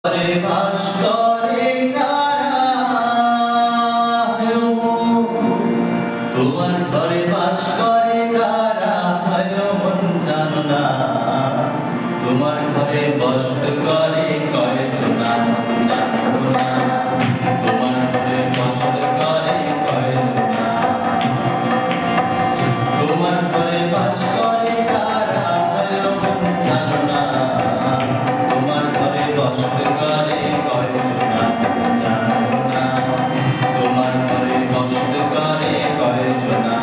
বাস করে কারা তোমার ঘরে বাস করে কারা মন জানো না তোমার ঘরে বসত করে কয়জনা জানো না তোমার ঘরে বসত করে কয়জনা তোমার ঘরে বাস করে কারা মন জানো না তোমার ঘরে বসত করে কয়জনা জানো না তোমার ঘরে বসত করে কয়জনা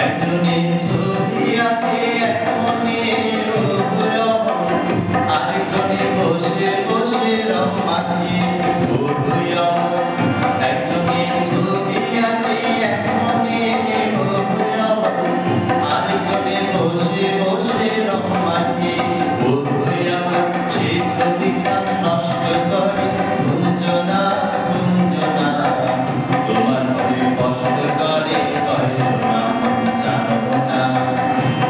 একজনে ছবি আঁকে এক মনে আরেকজনে বসে বসে রং মাখে একজনে ছবি আঁকে এক মনে আরেকজনে বসে বসে রং মাখে সেই ছবিখান নষ্ট করে গুঞ্জনা গুঞ্জনা তোমার ঘরে বসত করে কয়জনা জানো না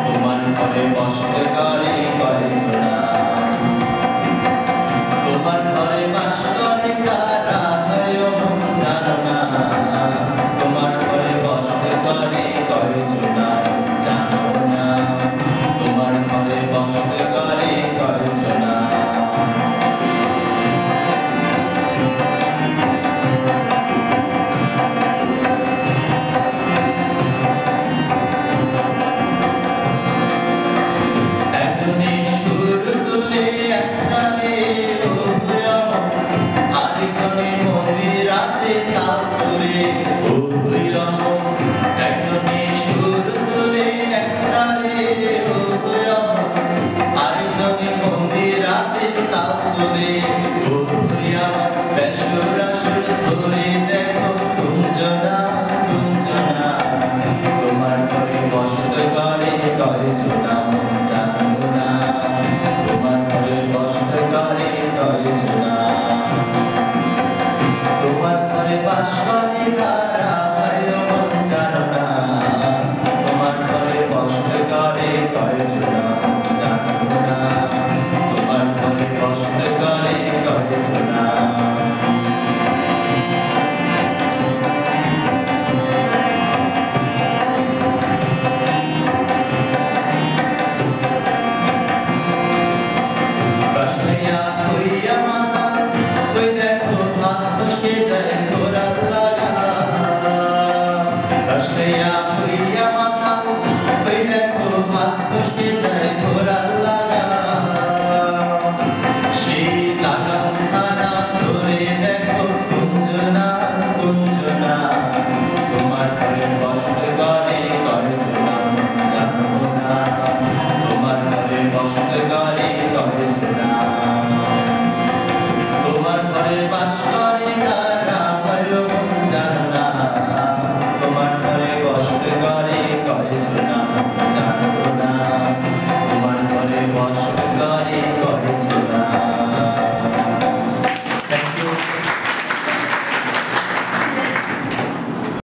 তোমার ঘরে বসত করে কয়জনা তোমার ঘরে বাস করে কারা মন জানো না তোমার ঘরে বসত করে কয়জনা জানো না তোমার ঘরে বসত করে কয়জনা একজনে সুর তুলে একটানে আরেকজনে মন্দিরাতে তাল তোলে